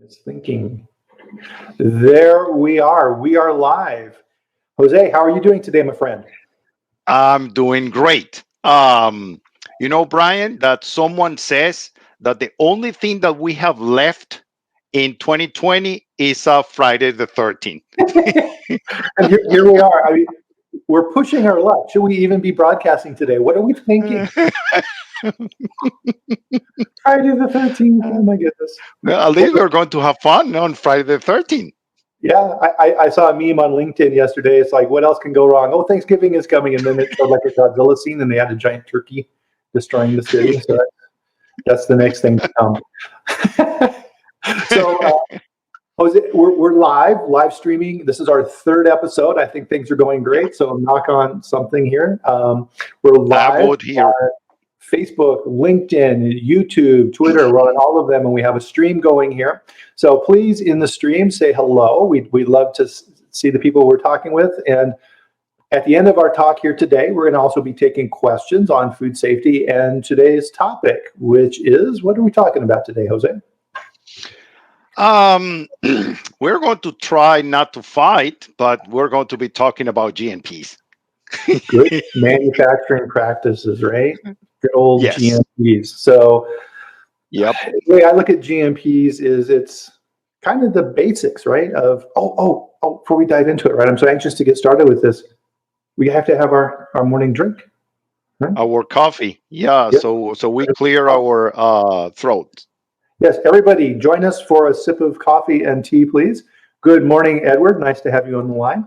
It's thinking. There we are. We are live. Jose, how are you doing today, my friend? I'm doing great. Brian, that someone says that the only thing that we have left in 2020 is Friday the 13th. And here we are. I mean, we're pushing our luck. Should we even be broadcasting today? What are we thinking? Friday the 13th. Oh my goodness. At least we're going to have fun on Friday the 13th. Yeah, I saw a meme on LinkedIn yesterday. It's like, what else can go wrong? Oh, Thanksgiving is coming, and then it showed like a Godzilla scene, and they had a giant turkey destroying the city. So that's the next thing to come. So, Jose, we're live streaming. This is our third episode. I think things are going great. So knock on something here. We're I live would hear. on Facebook, LinkedIn, YouTube, Twitter. We're on all of them, and we have a stream going here. So please, in the stream, say hello. We'd love to see the people we're talking with. And at the end of our talk here today, we're going to also be taking questions on food safety and today's topic, which is, what are we talking about today, Jose? We're going to try not to fight, but we're going to be talking about GMPs. Good manufacturing practices, right? Good old Yes. GMPs. So Yep. the way I look at GMPs is it's kind of the basics, right? Of before we dive into it, right? I'm so anxious to get started with this. We have to have our morning drink. Right? Our coffee. Yeah. Yep. So we clear our throat. Yes, everybody, join us for a sip of coffee and tea, please. Good morning, Edward. Nice to have you on the line.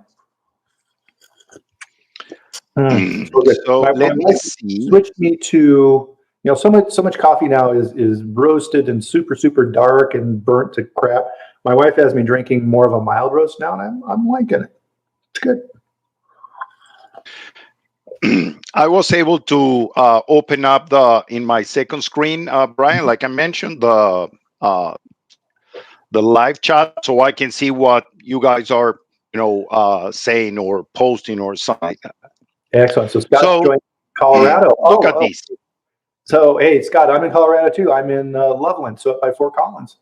So My let me wife see. switched me to, so much coffee now is roasted and super dark and burnt to crap. My wife has me drinking more of a mild roast now, and I'm liking it. It's good. I was able to open up in my second screen, Brian, like I mentioned, the live chat, so I can see what you guys are, saying or posting or something like that. Excellent. So Scott's So joined Colorado. look at this. So hey, Scott, I'm in Colorado too. I'm in Loveland, so up by Fort Collins,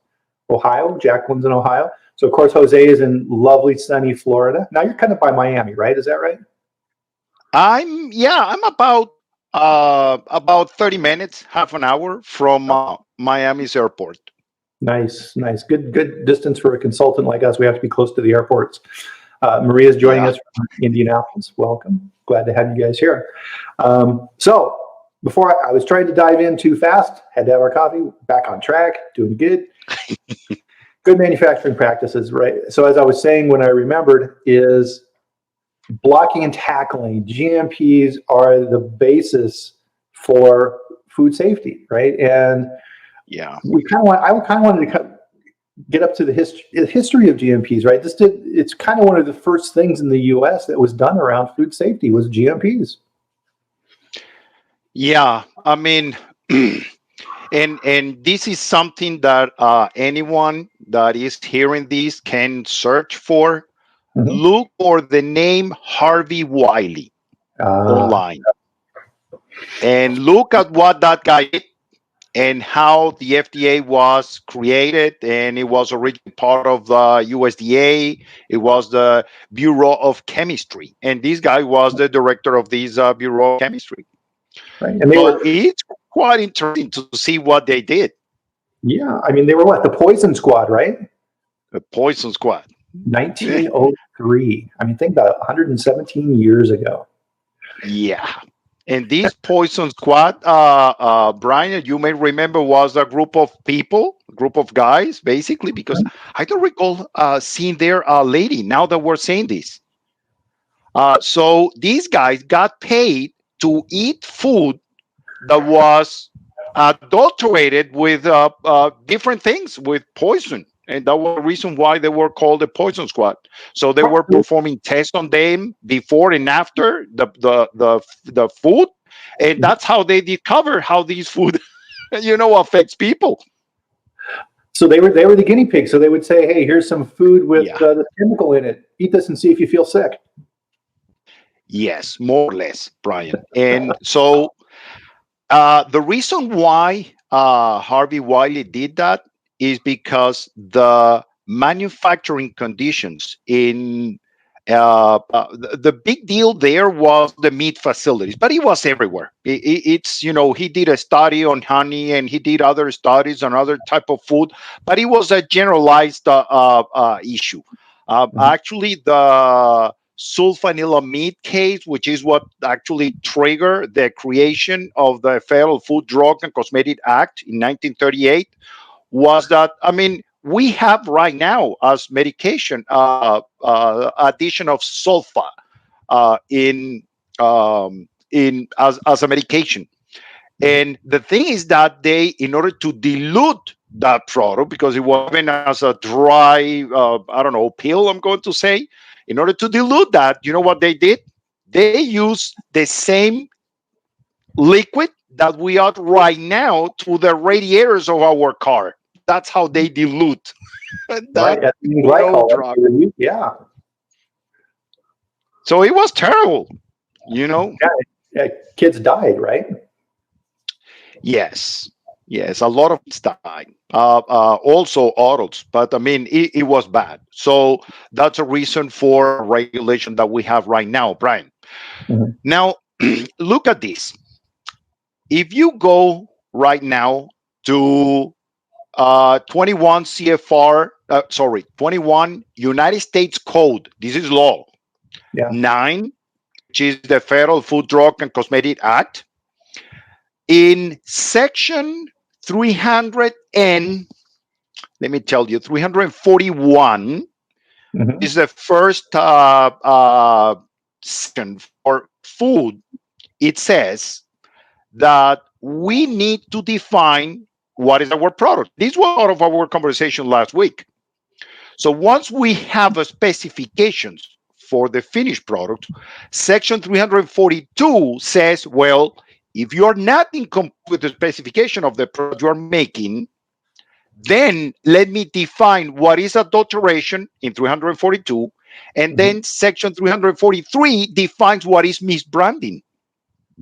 Ohio. Jacqueline's in Ohio. So of course Jose is in lovely sunny Florida. Now you're kind of by Miami, right? Is that right? I'm about 30 minutes, half an hour from Miami's airport. Nice. Good distance for a consultant like us. We have to be close to the airports. Maria's joining us from Indianapolis. Welcome. Glad to have you guys here. So before I was trying to dive in too fast, had to have our coffee, back on track, doing good. Good manufacturing practices, right? So as I was saying, when I remembered is blocking and tackling. GMPs are the basis for food safety, right? And yeah, I kind of wanted to get up to the history of GMPs, right? It's kind of one of the first things in the U.S. that was done around food safety was GMPs. Yeah, I mean, and this is something that anyone that is hearing this can search for. Mm-hmm. Look for the name Harvey Wiley online, and look at what that guy did and how the FDA was created, and it was originally part of the USDA. It was the Bureau of Chemistry, and this guy was the director of this Bureau of Chemistry. Right, and it's quite interesting to see what they did. Yeah, I mean, they were what, the Poison Squad, right? The Poison Squad. 1903. I mean, think about it, 117 years ago. Yeah. And this Poison Squad, Brian, you may remember, was a group of people, a group of guys, basically, because I don't recall seeing there a lady now that we're saying this. So these guys got paid to eat food that was adulterated with different things, with poison. And that was the reason why they were called the Poison Squad. So they were performing tests on them before and after the food, and that's how they discover how these food, affects people. So they were the guinea pigs. So they would say, "Hey, here's some food with this chemical in it. Eat this and see if you feel sick." Yes, more or less, Brian. And so the reason why Harvey Wiley did that is because the manufacturing conditions in the big deal there was the meat facilities, but it was everywhere. It's, he did a study on honey, and he did other studies on other type of food, but it was a generalized issue. Mhm. Actually, the sulfonylamide case, which is what actually triggered the creation of the Federal Food, Drug, and Cosmetic Act in 1938, was that, I mean, we have right now as medication addition of sulfa in as a medication. And the thing is that they, in order to dilute that product, because it was given as a dry, I don't know, pill, I'm going to say, in order to dilute that, you know what they did? They use the same liquid that we add right now to the radiators of our car. That's how they dilute Right. that, Ethylene glycol. Right? drug. Yeah. So it was terrible, you know. Yeah. Yeah. Kids died, right? Yes, yes, a lot of kids died. Also adults, but I mean, it was bad. So that's a reason for regulation that we have right now, Brian. Mhm. Now, look at this. If you go right now to 21 CFR, 21 United States Code, this is law, Yeah. 9, which is the Federal Food, Drug, and Cosmetic Act, in section 300 and, let me tell you, 341 Mhm. is the first section for food. It says that we need to define what is our product. This was part of our conversation last week. So once we have a specifications for the finished product, section 342 says, well, if you're not in with the specification of the product you're making, then let me define what is adulteration in 342, and Mhm. then section 343 defines what is misbranding.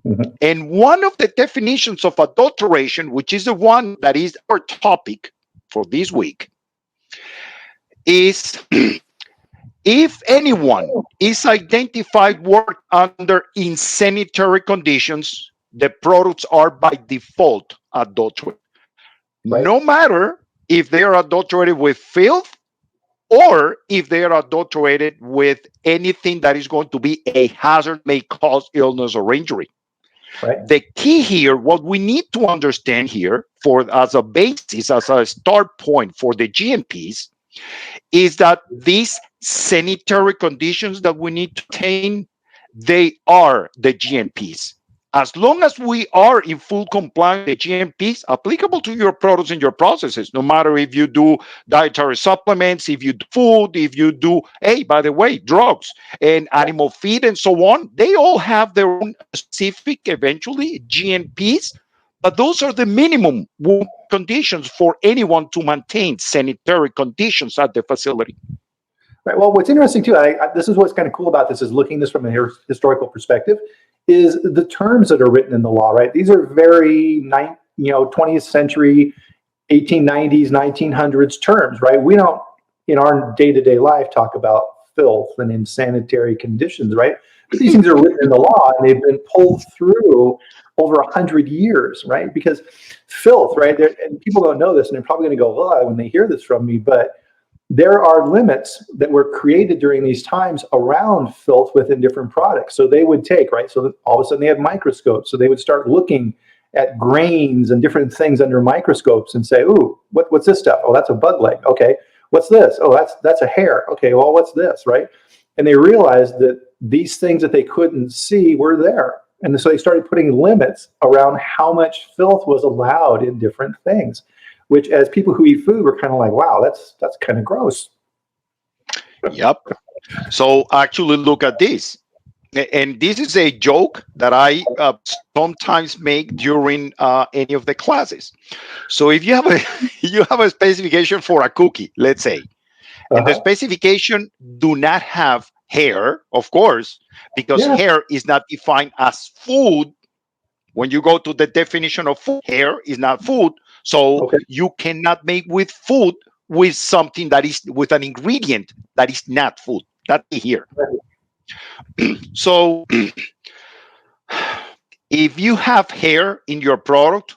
Mhm. And one of the definitions of adulteration, which is the one that is our topic for this week, is if anyone is identified work under insanitary conditions, the products are by default adulterated. Right. No matter if they are adulterated with filth or if they are adulterated with anything that is going to be a hazard, may cause illness or injury. Right. The key here, what we need to understand here for as a basis, as a start point for the GMPs, is that these sanitary conditions that we need to attain, they are the GMPs. As long as we are in full compliance with the GMPs applicable to your products and your processes, no matter if you do dietary supplements, if you do food, if you do, hey, by the way, drugs and animal feed and so on, they all have their own specific, eventually, GMPs, but those are the minimum conditions for anyone to maintain sanitary conditions at the facility. Right. Well, what's interesting too, this is what's kind of cool about this is looking this from a historical perspective, is the terms that are written in the law. Right. These are very 20th century, 1890s, 1900s terms. Right. We don't in our day-to-day life talk about filth and insanitary conditions. Right. But these things are written in the law and they've been pulled through over 100 years. Right. Because filth. Right. And people don't know this, and they're probably going to go, "Oh," when they hear this from me, but there are limits that were created during these times around filth within different products. So they would take, right? So that all of a sudden they had microscopes. So they would start looking at grains and different things under microscopes and say, ooh, what's this stuff? Oh, that's a bug leg. Okay. What's this? Oh, that's a hair. Okay. Well, what's this? Right. And they realized that these things that they couldn't see were there. And so they started putting limits around how much filth was allowed in different things, which as people who eat food, we're kind of like, wow, that's kind of gross. Yep. So actually, look at this. And this is a joke that I sometimes make during any of the classes. So if you have a you have a specification for a cookie, let's say, and the Uh-huh. specification do not have hair, of course, because Yeah. hair is not defined as food. When you go to the definition of food, hair is not food. So Okay. you cannot make with food with something that is with an ingredient that is not food. That's here. So if you have hair in your product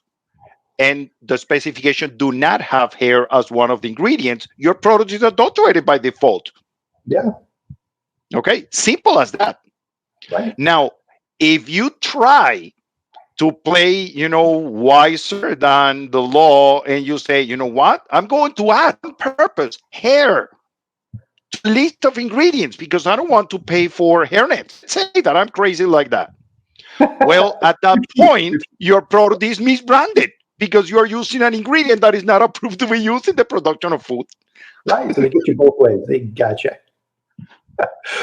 and the specification do not have hair as one of the ingredients, your product is adulterated by default. Yeah. Okay, simple as that. Right. Now, if you try to play, wiser than the law, and you say, you know what, I'm going to add on purpose hair to the list of ingredients because I don't want to pay for hairnets. Say that I'm crazy like that. Well, at that point, your product is misbranded because you are using an ingredient that is not approved to be used in the production of food. Right. So they get you both ways. They gotcha.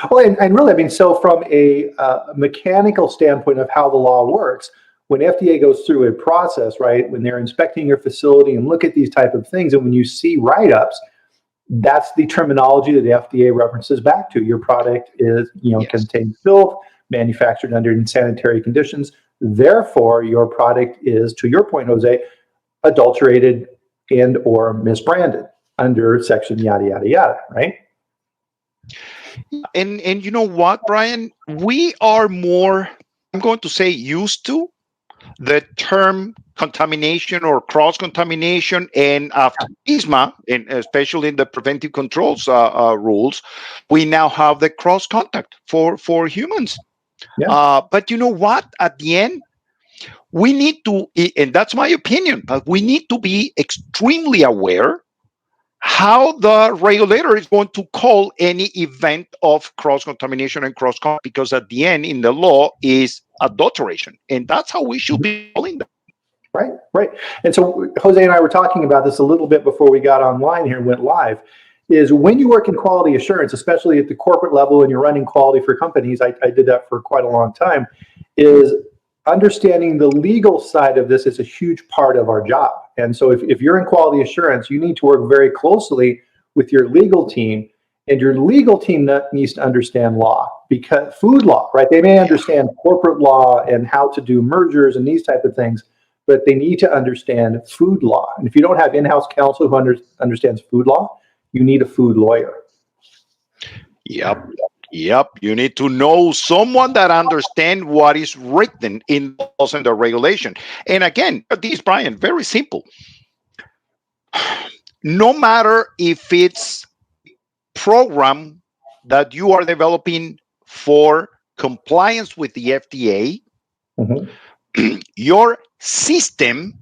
Well, and really, I mean, so from a mechanical standpoint of how the law works, when FDA goes through a process, right, when they're inspecting your facility and look at these type of things, and when you see write-ups, that's the terminology that the FDA references back to. Your product is, Yes. contains filth, manufactured under insanitary conditions. Therefore, your product is, to your point, Jose, adulterated and or misbranded under section yada yada yada, right? And you know what, Brian? We are more, I'm going to say, used to the term contamination or cross contamination, and after ISMA, and especially in the preventive controls rules, we now have the cross contact for humans. Yeah. But you know what? At the end, we need to, and that's my opinion, but we need to be extremely aware how the regulator is going to call any event of cross contamination and cross contact, because at the end in the law is adulteration, and that's how we should be calling them. Right, right. And so Jose and I were talking about this a little bit before we got online here and went live, is when you work in quality assurance, especially at the corporate level and you're running quality for companies, I did that for quite a long time, is understanding the legal side of this is a huge part of our job. And so if you're in quality assurance, you need to work very closely with your legal team, and your legal team needs to understand law, because food law, right? They may understand corporate law and how to do mergers and these type of things, but they need to understand food law. And if you don't have in-house counsel who understands food law, you need a food lawyer. Yep. Yep. You need to know someone that understands what is written in the laws and the regulation. And again, this, Brian, very simple. No matter if it's program that you are developing for compliance with the FDA, your system,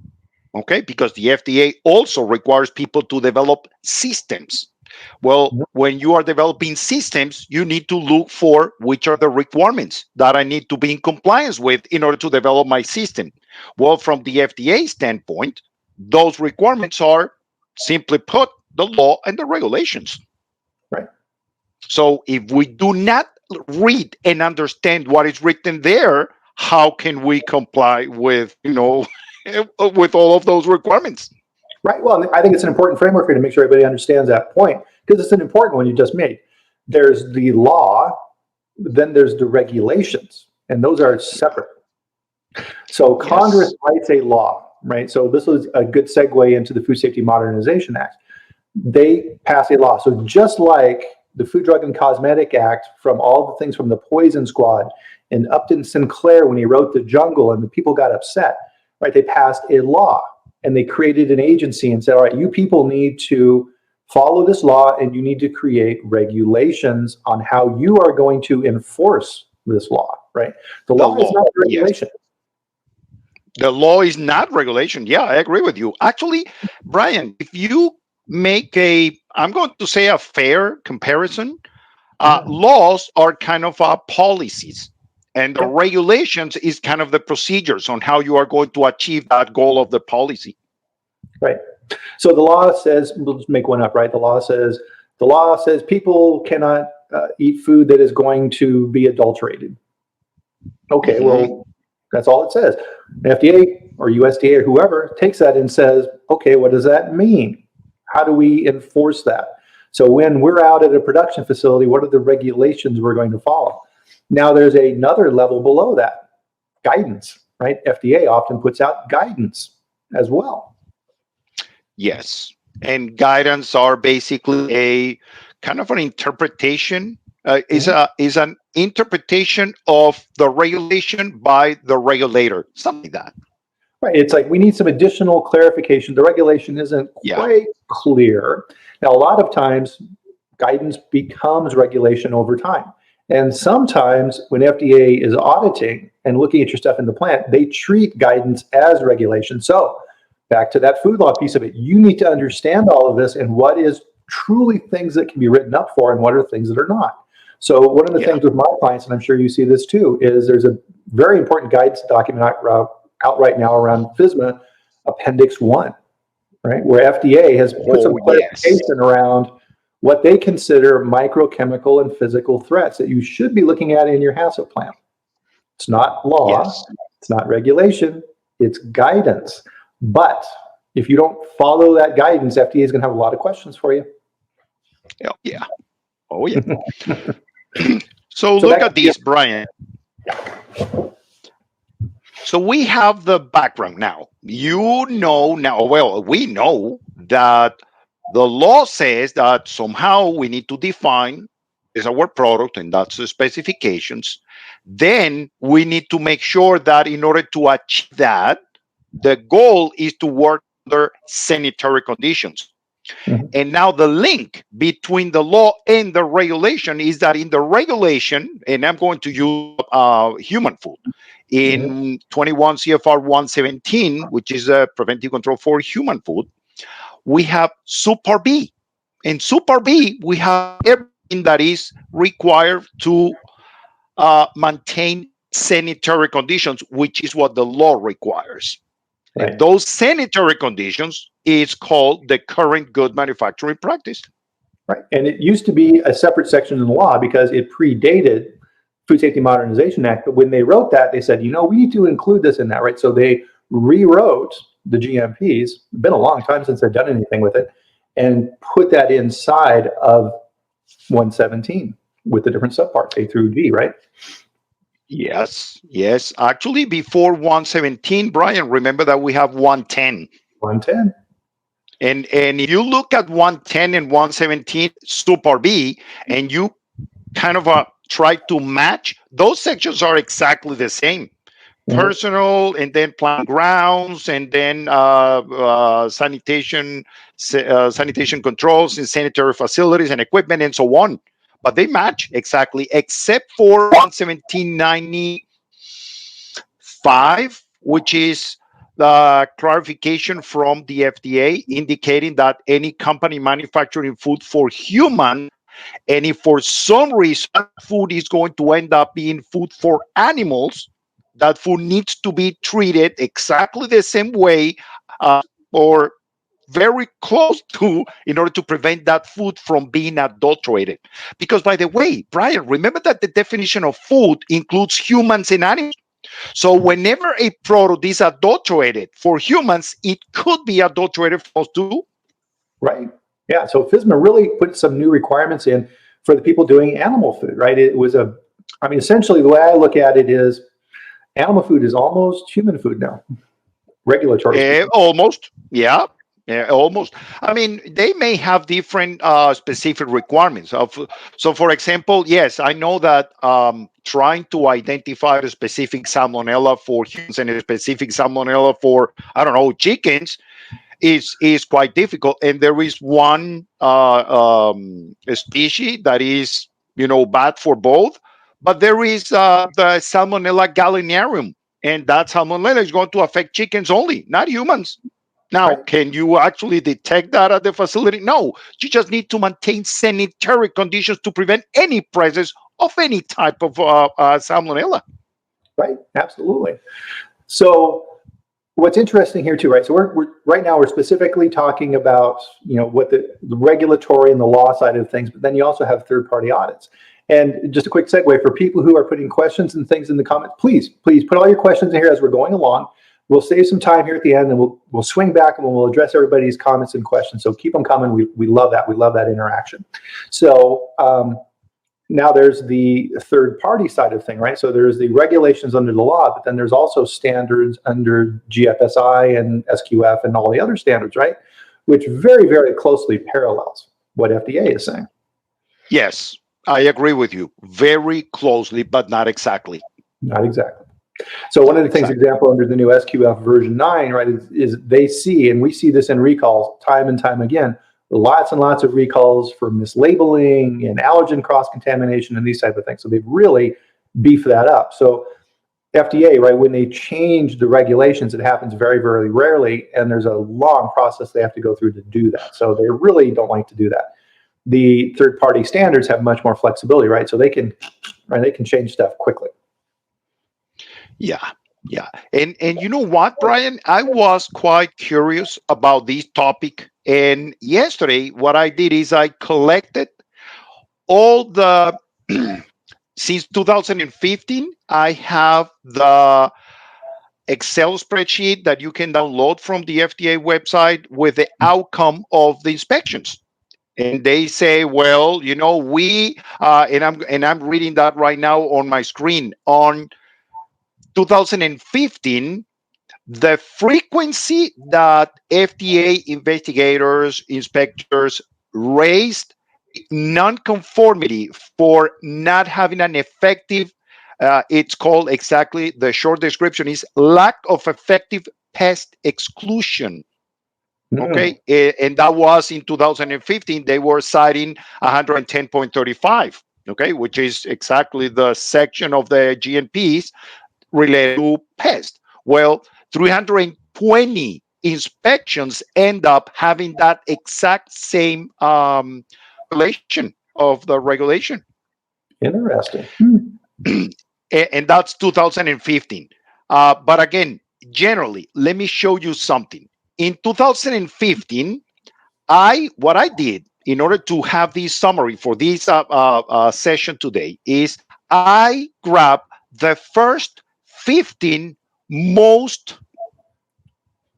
okay, because the FDA also requires people to develop systems. Well, when you are developing systems, you need to look for which are the requirements that I need to be in compliance with in order to develop my system. Well, from the FDA standpoint, those requirements are, simply put, the law and the regulations. Right. So if we do not read and understand what is written there, how can we comply with, with all of those requirements? Right. Well, I think it's an important framework here to make sure everybody understands that point, because it's an important one you just made. There's the law, then there's the regulations, and those are separate. So Congress writes a law, right? So this is a good segue into the Food Safety Modernization Act. They pass a law. So just like the Food, Drug, and Cosmetic Act, from all the things from the Poison Squad and Upton Sinclair when he wrote The Jungle and the people got upset, right? They passed a law and they created an agency and said, all right, you people need to follow this law and you need to create regulations on how you are going to enforce this law, right? The law is not regulation. Yes. The law is not regulation. Yeah, I agree with you. Actually, Brian, if you make I'm going to say a fair comparison, laws are kind of policies, and the regulations is kind of the procedures on how you are going to achieve that goal of the policy. Right. So the law says, we'll just make one up, right? The law says people cannot eat food that is going to be adulterated. Okay, well, that's all it says. FDA or USDA or whoever takes that and says, okay, what does that mean? How do we enforce that? So when we're out at a production facility, what are the regulations we're going to follow? Now there's another level below that, guidance, right? FDA often puts out guidance as well. Yes. And guidance are basically a kind of an interpretation. Is an interpretation of the regulation by the regulator, something like that. Right. It's like we need some additional clarification. The regulation isn't Yeah. quite clear. Now, a lot of times, guidance becomes regulation over time. And sometimes when FDA is auditing and looking at your stuff in the plant, they treat guidance as regulation. So back to that food law piece of it, you need to understand all of this and what is truly things that can be written up for and what are things that are not. So one of the things with my clients, and I'm sure you see this too, is there's a very important guidance document out right now around FSMA Appendix 1, right, where FDA has put some clarification around what they consider microchemical and physical threats that you should be looking at in your HACCP plan. It's not law, it's not regulation, it's guidance. But if you don't follow that guidance, FDA is going to have a lot of questions for you. Oh, yeah. Oh, yeah. So look at this, Brian. So we have the background now. You know now, well, we know that the law says that somehow we need to define is our product and that's the specifications. Then we need to make sure that in order to achieve that, the goal is to work under sanitary conditions. And now the link between the law and the regulation is that in the regulation, and I'm going to use human food, in 21 CFR 117, which is a preventive control for human food, we have Subpart B. In Subpart B, we have everything that is required to maintain sanitary conditions, which is what the law requires. Right. And those sanitary conditions is called the current good manufacturing practice. Right. And it used to be a separate section in the law because it predated Food Safety Modernization Act. But when they wrote that, they said, we need to include this in that, right? So they rewrote the GMPs. It's been a long time since they've done anything with it, and put that inside of 117 with the different subparts, A through G, right? Yes. Actually, before 117, Brian, remember that we have 110. 110. And if you look at 110 and 117 Subpart B, and you kind of try to match, those sections are exactly the same. Personal, and then plant grounds, and then sanitation controls in sanitary facilities and equipment, and so on. But they match exactly, except for 117.95, which is the clarification from the FDA indicating that any company manufacturing food for human, and if for some reason food is going to end up being food for animals, that food needs to be treated exactly the same way or very close to, in order to prevent that food from being adulterated. Because, by the way, Brian, remember that the definition of food includes humans and animals. So whenever a product is adulterated for humans, it could be adulterated for us too. Right. Yeah. So FSMA really put some new requirements in for the people doing animal food, right? It was essentially the way I look at it is animal food is almost human food now. Regulatory. Almost. Yeah. Yeah, almost. I mean, they may have different specific requirements. So, for example, yes, I know that trying to identify a specific salmonella for humans and a specific salmonella for, I don't know, chickens is quite difficult. And there is one species that is, bad for both. But there is the Salmonella gallinarum, and that salmonella is going to affect chickens only, not humans. Now, can you actually detect that at the facility? No, you just need to maintain sanitary conditions to prevent any presence of any type of salmonella. Right, absolutely. So what's interesting here too, right? So we're right now we're specifically talking about what the regulatory and the law side of things, but then you also have third-party audits. And just a quick segue for people who are putting questions and things in the comments, please put all your questions in here as we're going along. We'll save some time here at the end, and we'll swing back and we'll address everybody's comments and questions. So keep them coming. We love that. We love that interaction. So now there's the third party side of thing, right? So there's the regulations under the law, but then there's also standards under GFSI and SQF and all the other standards, right? which very, very closely parallels what FDA is saying. Yes, I agree with you. Very closely, but not exactly. Not exactly. So one of the things, example, under the new SQF version 9, right, is they see, and we see this in recalls time and time again, lots and lots of recalls for mislabeling and allergen cross-contamination and these type of things. So they've really beefed that up. So FDA, right, when they change the regulations, it happens very, very rarely, and there's a long process they have to go through to do that. So they really don't like to do that. The third-party standards have much more flexibility, right? So they can change stuff quickly. Yeah, yeah. And you know what, Brian? I was quite curious about this topic. And yesterday, what I did is I collected all the since 2015, I have the Excel spreadsheet that you can download from the FDA website with the outcome of the inspections. And they say, well, you know, we and I'm reading that right now on my screen. On 2015, the frequency that FDA investigators, inspectors raised nonconformity for not having an effective, it's called exactly, the short description is lack of effective pest exclusion. Okay. And that was in 2015. They were citing 110.35. Okay. Which is exactly the section of the GNPs related to pest. Well, 320 inspections end up having that exact same violation of the regulation. Interesting. And that's 2015. But again, generally, let me show you something. In 2015, what I did in order to have this summary for this session today is I grabbed the first 15 most,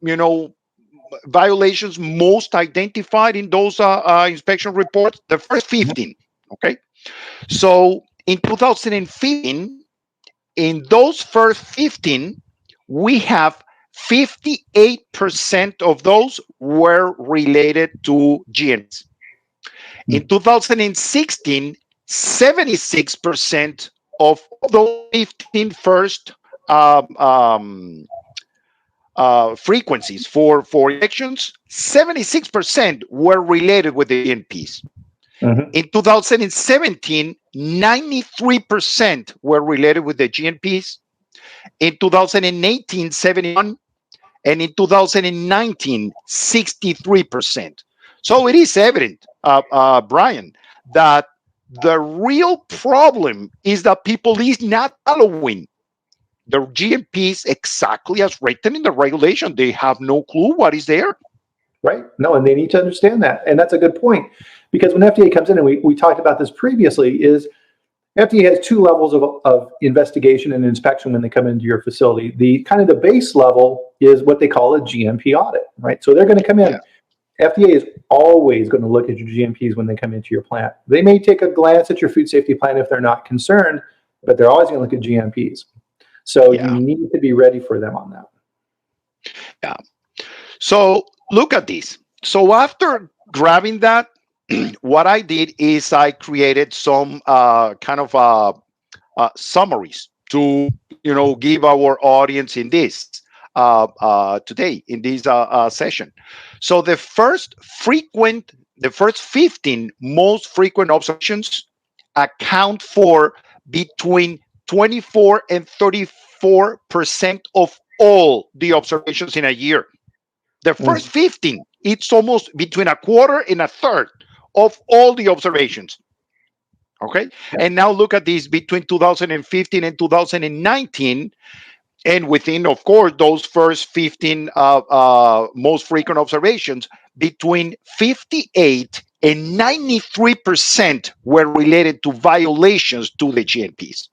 you know, violations most identified in those inspection reports, the first 15. Okay. So in 2015, in those first 15, we have 58% of those were related to GNs. In 2016, 76% of those 15 first frequencies for elections, 76% were related with the GNPs. In 2017, 93% were related with the GNPs. In 2018, 71, and in 2019, 63%. So it is evident, Brian, that the real problem is that people is not following the GMPs exactly as written in the regulation. They have no clue what is there. Right. No, and they need to understand that. And that's a good point. Because when FDA comes in, and we talked about this previously, is FDA has two levels of investigation and inspection when they come into your facility. The kind of the base level is what they call a GMP audit, right? So they're going to come in. Yeah. FDA is always going to look at your GMPs when they come into your plant. They may take a glance at your food safety plan if they're not concerned, but they're always going to look at GMPs. So you need to be ready for them on that. Yeah. So look at this. So after grabbing that, what I did is I created some kind of summaries to give our audience in this today in this session. So the first 15 most frequent observations account for between 24 and 34% of all the observations in a year. The first 15, it's almost between a quarter and a third of all the observations. Okay. And now look at this between 2015 and 2019. And within, of course, those first 15 most frequent observations, between 58 and 93% were related to violations to the GMPs.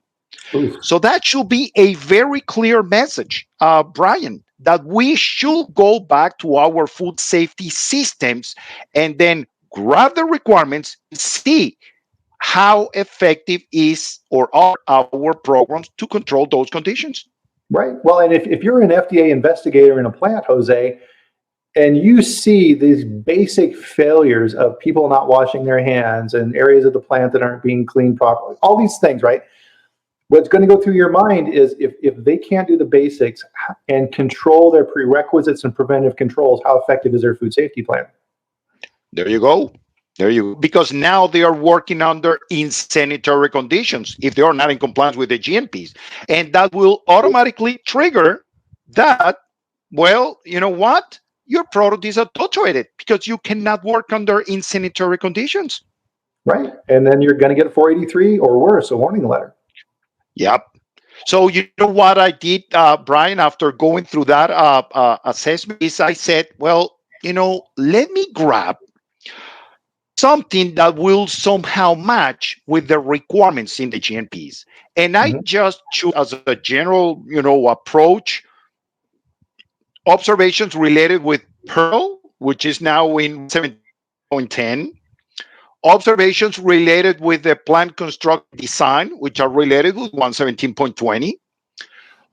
So that should be a very clear message, Brian, that we should go back to our food safety systems and then grab the requirements and see how effective is or are our programs to control those conditions. Right. Well, and if you're an FDA investigator in a plant, Jose, and you see these basic failures of people not washing their hands and areas of the plant that aren't being cleaned properly, all these things, right? What's going to go through your mind is if they can't do the basics and control their prerequisites and preventive controls, how effective is their food safety plan? There you go. There you go. Because now they are working under insanitary conditions if they are not in compliance with the GMPs. And that will automatically trigger that, well, you know what? Your product is adulterated because you cannot work under insanitary conditions. Right. And then you're going to get a 483 or worse, a warning letter. Yep. So you know what I did, Brian, after going through that assessment is I said, well, let me grab something that will somehow match with the requirements in the GMPs. And I just choose as a general, approach, observations related with Pearl, which is now in 17.10, observations related with the plant construct design, which are related with 117.20,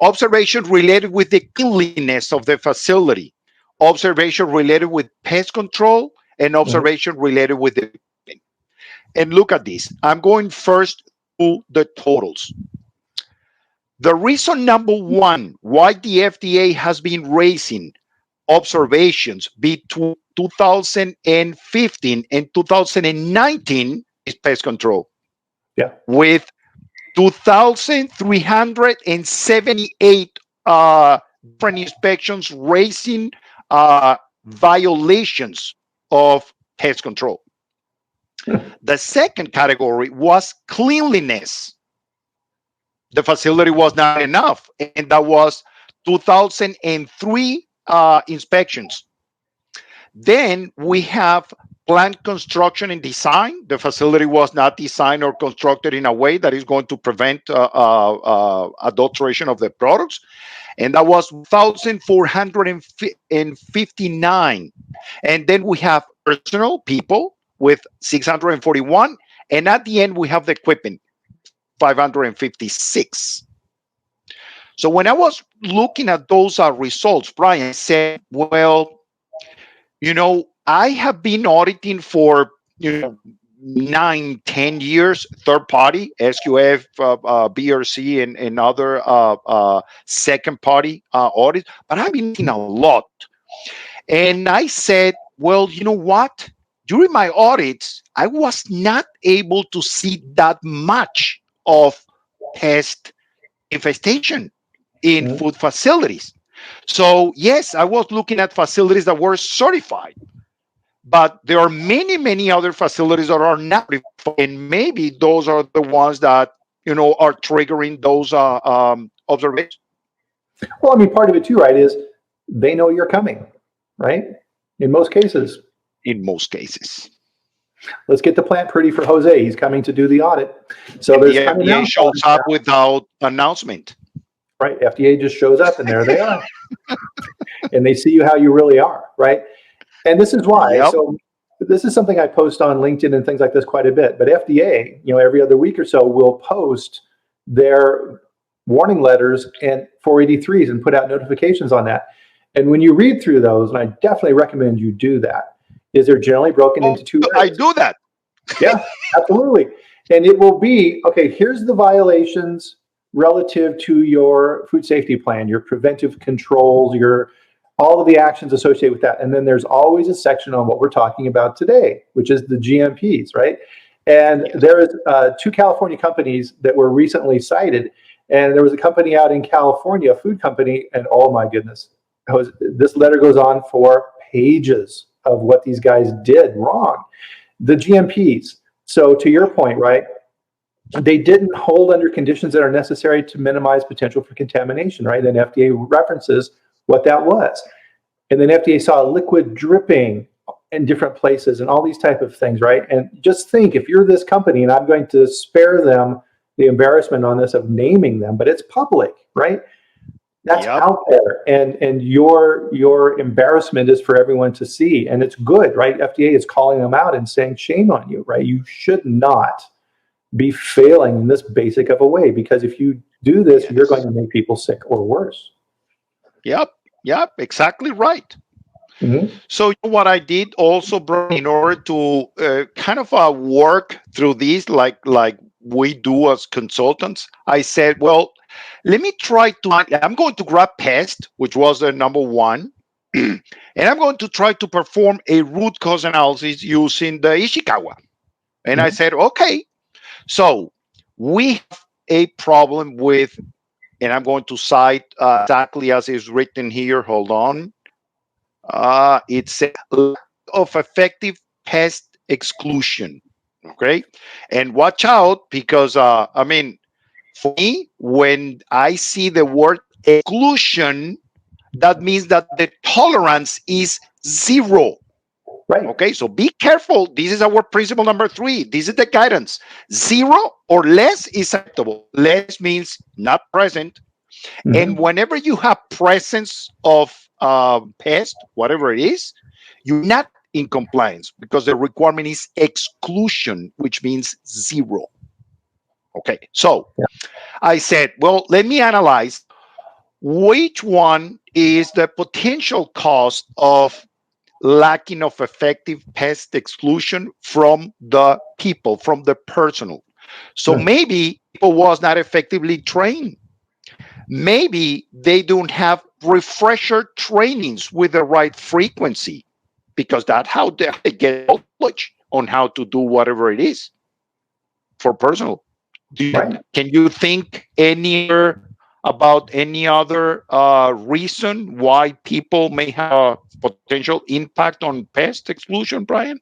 observations related with the cleanliness of the facility, observation related with pest control, and observation related with the. And look at this. I'm going first to the totals. The reason number one why the FDA has been raising observations between 2015 and 2019 is pest control. Yeah. With 2,378 different inspections raising violations of pest control. The second category was cleanliness. The facility was not enough, and that was 2003 inspections. Then we have plant construction and design. The facility was not designed or constructed in a way that is going to prevent adulteration of the products. And that was 1,459. And then we have personal people with 641. And at the end, we have the equipment, 556. So when I was looking at those results, Brian said, well, I have been auditing for 9-10 years, third party, SQF, BRC, and other second party audits, but I've been auditing a lot. And I said, well, you know what? During my audits, I was not able to see that much of pest infestation in food facilities. So yes, I was looking at facilities that were certified, but there are many, many other facilities that are not certified, and maybe those are the ones that are triggering those observations. Well, I mean, part of it too, right, is they know you're coming, right? In most cases. In most cases. Let's get the plant pretty for Jose. He's coming to do the audit. So and there's the FDA shows up without announcement. Right. FDA just shows up and there they are. And they see you how you really are, right? And this is why. Yep. So this is something I post on LinkedIn and things like this quite a bit. But FDA, every other week or so will post their warning letters and 483s and put out notifications on that. And when you read through those, and I definitely recommend you do that, is they're generally broken into two areas. I do that. Yeah, absolutely. And it will be, okay, here's the violations relative to your food safety plan, your preventive controls, all of the actions associated with that. And then there's always a section on what we're talking about today, which is the GMPs, right? And there is 2 California companies that were recently cited. And there was a company out in California, a food company, and oh my goodness, this letter goes on for pages of what these guys did wrong. The GMPs. So to your point, right? They didn't hold under conditions that are necessary to minimize potential for contamination, right? Then FDA references what that was. And then FDA saw liquid dripping in different places and all these type of things, right? And just think, if you're this company, and I'm going to spare them the embarrassment on this of naming them, but it's public, right? That's out there, and your embarrassment is for everyone to see, and it's good, right? FDA is calling them out and saying, shame on you, right? You should not be failing in this basic of a way, because if you do this, you're going to make people sick or worse. Yep, exactly right. Mhm. So what I did also, Brian, in order to kind of work through this, like we do as consultants, I said, well, let me try to. I'm going to grab pest, which was the number one, and I'm going to try to perform a root cause analysis using the Ishikawa. And I Mhm. said, okay, so we have a problem with, and I'm going to cite exactly as is written here. Hold on. It says lack of effective pest exclusion. Okay. And watch out because, I mean, for me, when I see the word exclusion, that means that the tolerance is zero. Right. Okay, so be careful. This is our principle number 3. This is the guidance. 0 or less is acceptable. Less means not present. And Mhm. whenever you have presence of pest, whatever it is, you're not in compliance because the requirement is exclusion, which means 0. Okay, so Yeah. I said, well, let me analyze which one is the potential cost of lacking of effective pest exclusion from the people, from the personal. So Right. maybe people was not effectively trained. Maybe they don't have refresher trainings with the right frequency because that's how they get knowledge on how to do whatever it is for personal. Right. Can you think about any other reason why people may have a potential impact on pest exclusion, Brian?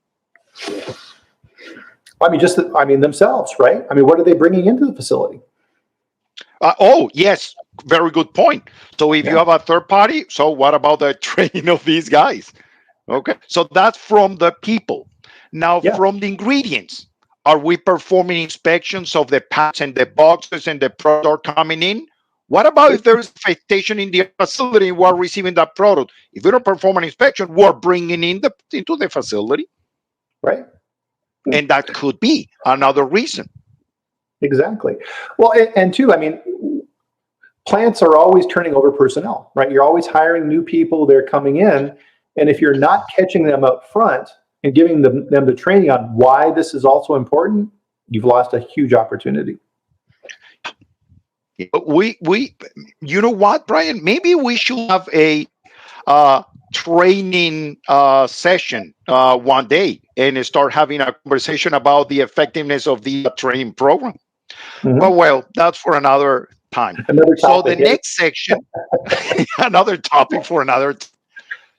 I mean, I mean, themselves, right? I mean, what are they bringing into the facility? Oh, yes, very good point. So if you Yeah. have a third party, so what about the training of these guys? Okay, so that's from the people. Now, Yeah. from the ingredients, are we performing inspections of the packs and the boxes and the product are coming in? What about if there is infestation in the facility and we're receiving that product? If we don't perform an inspection, we're bringing in into the facility, Right. and that could be another reason. Exactly. Well, and two, I mean, plants are always turning over personnel, right? You're always hiring new people, they're coming in. And if you're not catching them up front and giving them the training on why this is also important, you've lost a huge opportunity. We, you know what, Brian? Maybe we should have a training session one day and start having a conversation about the effectiveness of the training program. But Mhm. well, that's for another time. Another So the topic. Yeah. next section, another topic for another.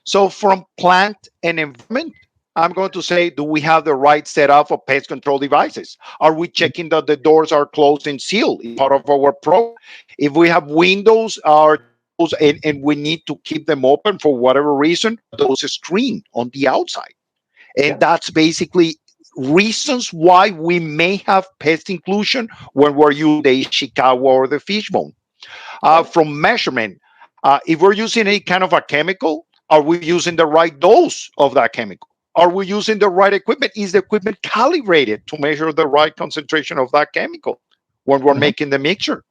So from plant and environment, I'm going to say, do we have the right setup of pest control devices? Are we checking that the doors are closed and sealed? It's part of our program. If we have windows are closed and we need to keep them open for whatever reason, those are screened on the outside. And Yeah. that's basically reasons why we may have pest inclusion when we're using the Ishikawa or the fishbone. Right. From measurement, if we're using any kind of a chemical, are we using the right dose of that chemical? Are we using the right equipment? Is the equipment calibrated to measure the right concentration of that chemical when we're Mhm. making the mixture?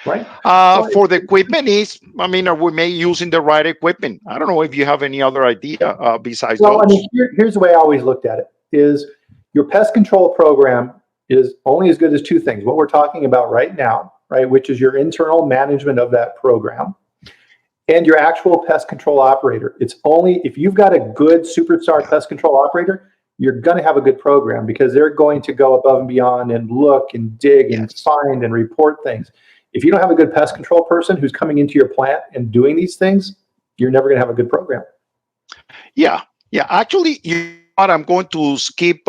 Right. Well, For the equipment is, I mean, are we may using the right equipment? I don't know if you have any other idea besides well, I mean, those. here's the way I always looked at it: is your pest control program is only as good as two things. What we're talking about right now, right, which is your internal management of that program, and your actual pest control operator. It's only if you've got a good superstar pest control operator, you're going to have a good program because they're going to go above and beyond and look and dig and Yes. find and report things. If you don't have a good pest control person who's coming into your plant and doing these things, you're never going to have a good program. Yeah. Yeah. Actually, you know what? I'm going to skip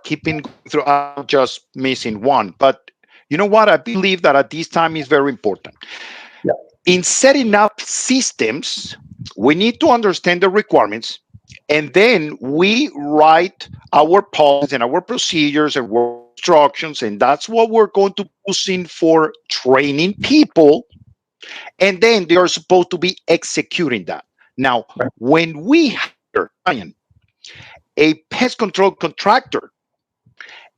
keeping going through. I'm just missing one. But you know what? I believe that at this time is very important. Yeah. In setting up systems, we need to understand the requirements, and then we write our policies and our procedures and work instructions, and that's what we're going to use in for training people, and then they are supposed to be executing that. Now, Right. when we hire Ryan, a pest control contractor,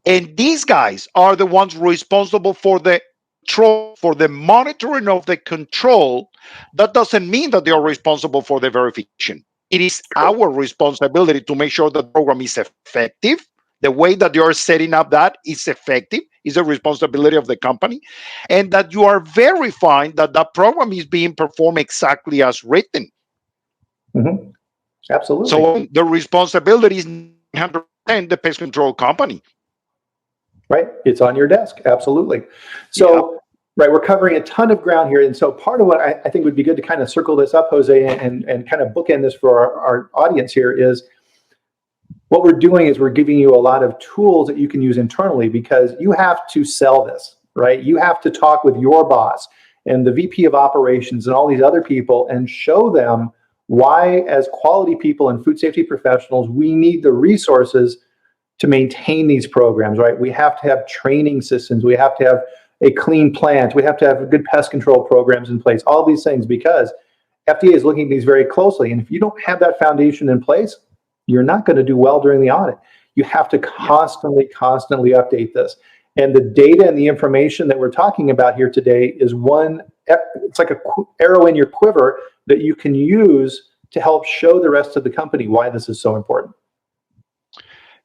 and these guys are the ones responsible for the control, for the monitoring of the control. That doesn't mean that they are responsible for the verification. it is our responsibility to make sure the program is effective. The way that you're setting up that is effective is a responsibility of the company, and that you are verifying that that program is being performed exactly as written. Mm-hmm. Absolutely. So the responsibility is 100% the pest control company. Right. It's on your desk. Absolutely. So, right, we're covering a ton of ground here. And so part of what I think would be good to kind of circle this up, Jose, and kind of bookend this for our audience here is what we're doing is we're giving you a lot of tools that you can use internally, because you have to sell this, right? You have to talk with your boss and the VP of operations and all these other people and show them why, as quality people and food safety professionals, we need the resources to maintain these programs, right? We have to have training systems. We have to have a clean plant. We have to have good pest control programs in place, all these things, because FDA is looking at these very closely. And if you don't have that foundation in place, you're not going to do well during the audit. You have to constantly update this. And the data and the information that we're talking about here today is it's like an arrow in your quiver that you can use to help show the rest of the company why this is so important.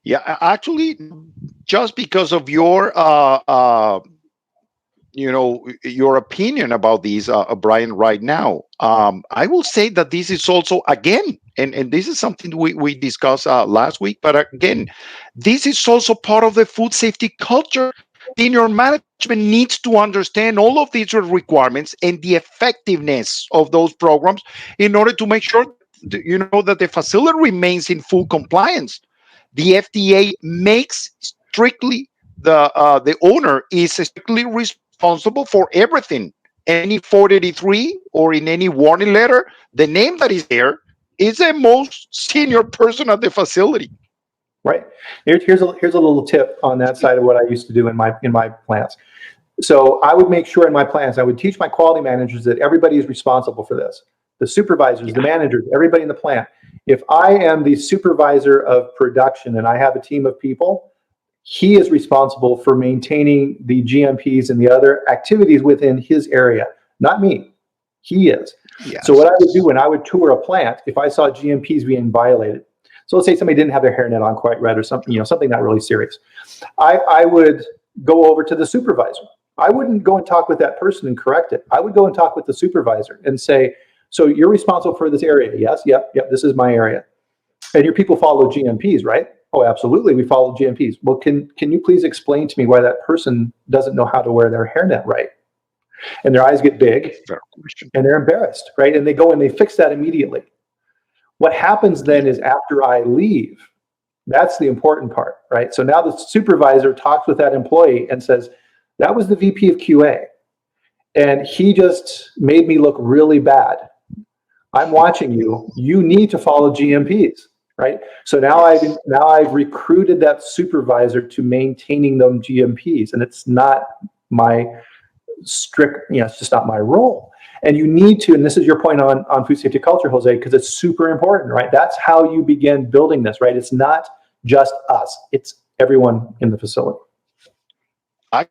Yeah, actually, just because of your your opinion about these, Brian, right now, I will say that this is also, again, and this is something we discussed last week, but again, this is also part of the food safety culture. Senior management needs to understand all of these requirements and the effectiveness of those programs in order to make sure that the facility remains in full compliance. The FDA makes strictly the owner is strictly responsible for everything. Any 483 or in any warning letter, the name that is there is the most senior person at the facility. Right. Here's a little tip on that side of what I used to do in my plants. So I would make sure in my plants, I would teach my quality managers that everybody is responsible for this. The supervisors, the managers, everybody in the plant. If I am the supervisor of production and I have a team of people, he is responsible for maintaining the GMPs and the other activities within his area, not me. He is. Yes. So what I would do when I would tour a plant, if I saw GMPs being violated, so let's say somebody didn't have their hairnet on quite right or something, something not really serious, I would go over to the supervisor. I wouldn't go and talk with that person and correct it. I would go and talk with the supervisor and say, so you're responsible for this area? Yes, yep, this is my area. And your people follow GMPs, right? Oh, absolutely, we follow GMPs. Well, can you please explain to me why that person doesn't know how to wear their hairnet right? And their eyes get big and they're embarrassed, right? And they go and they fix that immediately. What happens then is after I leave, that's the important part, right? So now the supervisor talks with that employee and says, that was the VP of QA, and he just made me look really bad. I'm watching you. You need to follow GMPs, right? So now I've recruited that supervisor to maintaining them GMPs, and it's not my strict, it's just not my role. And you need to, and this is your point on food safety culture, Jose, because it's super important, right? That's how you begin building this, right? It's not just us, it's everyone in the facility.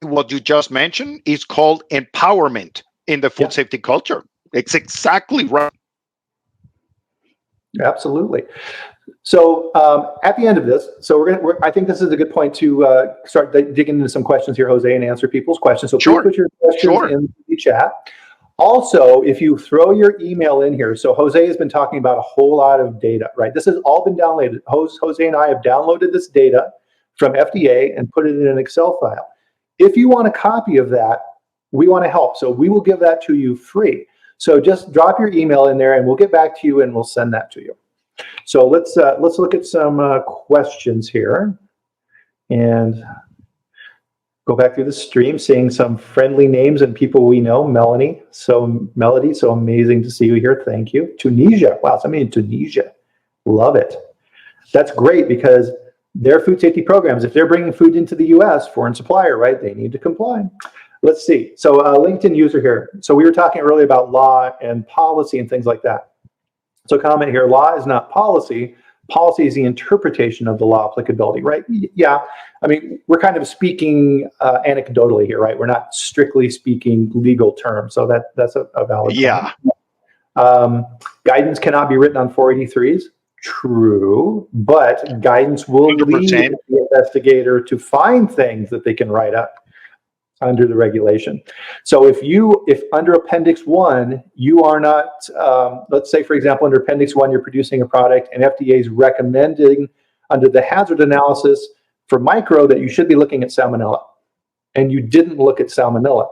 What you just mentioned is called empowerment in the food safety culture. It's exactly right. Absolutely. So at the end of this, so I think this is a good point to start digging into some questions here, Jose, and answer people's questions. So please put your questions in the chat. Also, if you throw your email in here, so Jose has been talking about a whole lot of data, right? This has all been downloaded. Jose and I have downloaded this data from FDA and put it in an Excel file. If you want a copy of that, we want to help. So we will give that to you free. So just drop your email in there and we'll get back to you and we'll send that to you. So let's look at some questions here and go back through the stream, seeing some friendly names and people we know. Melody, so amazing to see you here. Thank you. Tunisia, wow, somebody in Tunisia, love it. That's great because their food safety programs, if they're bringing food into the U.S., foreign supplier, right? They need to comply. Let's see. So LinkedIn user here. So we were talking earlier about law and policy and things like that. So comment here, law is not policy. Policy is the interpretation of the law applicability, right? Yeah, I mean, we're kind of speaking anecdotally here, right? We're not strictly speaking legal terms. So that's a valid point. Guidance cannot be written on 483s. True, but guidance will 100%. lead the investigator to find things that they can write up under the regulation. So if under Appendix 1, you are not, let's say, for example, under Appendix 1, you're producing a product and FDA is recommending under the hazard analysis for micro that you should be looking at salmonella, and you didn't look at salmonella,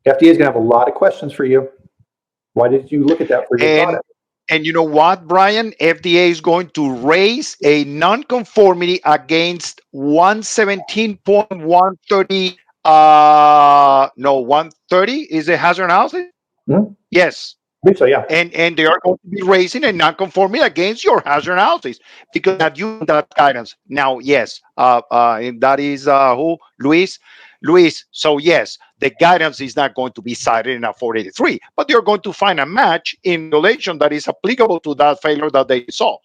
FDA is going to have a lot of questions for you. Why did you look at that for your product? And you know what, Brian? FDA is going to raise a nonconformity against 117.130. No, 130 is a hazard analysis. Hmm? Yes. I think so, yeah. And they are going to be raising a nonconformity against your hazard analysis because that you that guidance. Now, yes, and that is who? Luis. So yes, the guidance is not going to be cited in a 483, but they're going to find a match in relation that is applicable to that failure that they saw.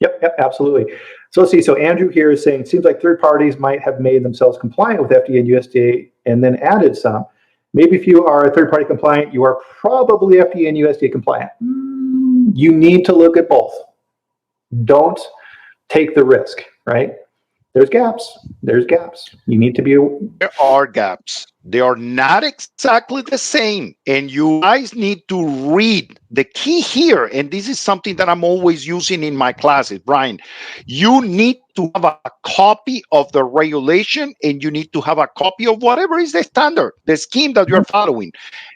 Yep, absolutely. So let's see. So Andrew here is saying, it seems like third parties might have made themselves compliant with FDA and USDA and then added some. Maybe if you are third party compliant, you are probably FDA and USDA compliant. You need to look at both. Don't take the risk, right? There's gaps. You need to be. There are gaps. They are not exactly the same. And you guys need to read the key here. And this is something that I'm always using in my classes, Brian. You need to have a copy of the regulation and you need to have a copy of whatever is the standard, the scheme that you're following,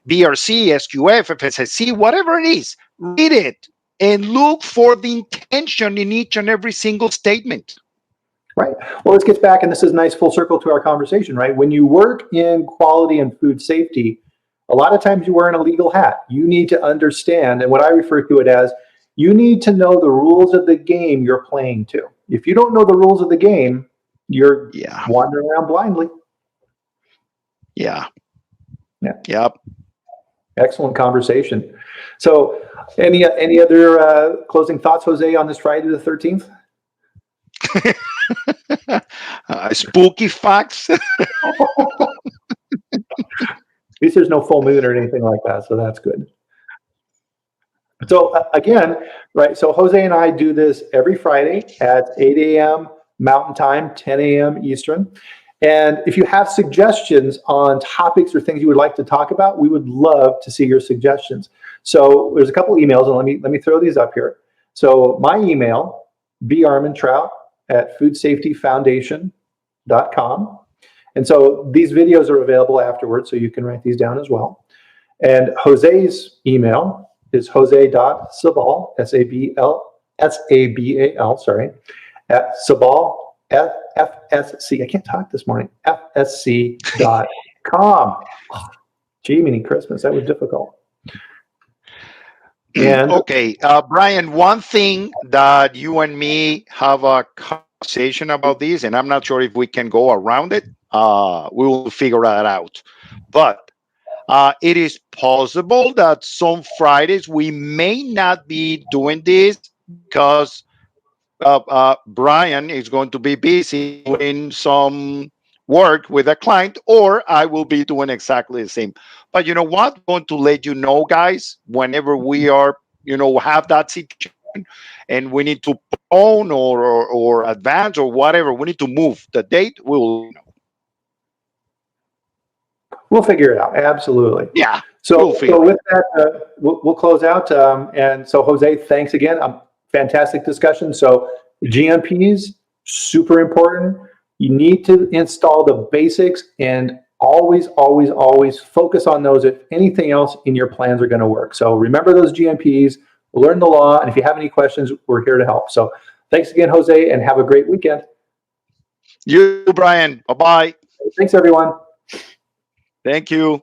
BRC, SQF, FSSC, whatever it is. Read it and look for the intention in each and every single statement. Right. Well, this gets back, and this is a nice full circle to our conversation, right? When you work in quality and food safety, a lot of times you wear a legal hat. You need to understand, and what I refer to it as, you need to know the rules of the game you're playing to. If you don't know the rules of the game, you're wandering around blindly. Yep. Excellent conversation. So, any other closing thoughts, Jose, on this Friday the 13th? Spooky facts. At least there's no full moon or anything like that, so that's good. So again, right, so Jose and I do this every Friday at 8 a.m. Mountain Time, 10 a.m. Eastern. And if you have suggestions on topics or things you would like to talk about, we would love to see your suggestions. So there's a couple emails, and let me throw these up here. So my email, bArmentrout@foodsafetyfoundation.com. And so these videos are available afterwards, so you can write these down as well. And Jose's email is jose.sabal, S-A-B-A-L, sorry, at Sabal, FSC, I can't talk this morning, FSC.com. Gee, mini Christmas, that was difficult. And okay, Brian, one thing that you and me have a conversation about this, and I'm not sure if we can go around it. We will figure that out. But it is possible that some Fridays we may not be doing this because Brian is going to be busy doing some work with a client, or I will be doing exactly the same. But you know what? I'm going to let you know, guys, whenever we are, have that situation and we need to postpone or advance or whatever, we need to move the date, we will know. We'll figure it out. Absolutely. Yeah. So with that, we'll close out. And so, Jose, thanks again. Fantastic discussion. So GMPs, super important. You need to install the basics and always focus on those if anything else in your plans are going to work. So remember those GMPs, learn the law, and if you have any questions, we're here to help. So thanks again, Jose, and have a great weekend. You, Brian. Bye-bye. Thanks, everyone. Thank you.